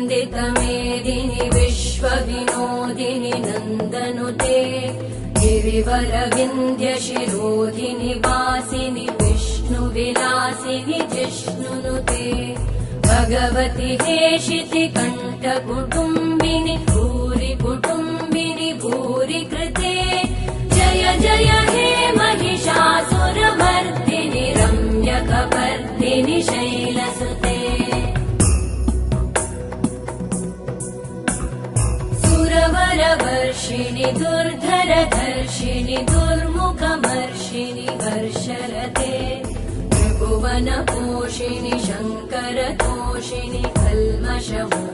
वन्दितमेदिनि विश्वविनोदिनि नन्दनुते गिरिवरविन्द्यशिरोधिनि वासिनि विष्णुविलासिनि जिष्णुनुते भगवति हेशिति कण्ठकुटुम्बिनि भूरि कुटुम्बिनि भूरि कृते जय जय हे महिषासुरमर्दिनि रम्यकपर्दिनि शैलसुते सुरवरवर्षिणि दुर्धरधर्षिणि दुर्मुखमर्षिणि हर्षरते त्रिभुवनपोषिणि शङ्करतोषिणि कल्मषमो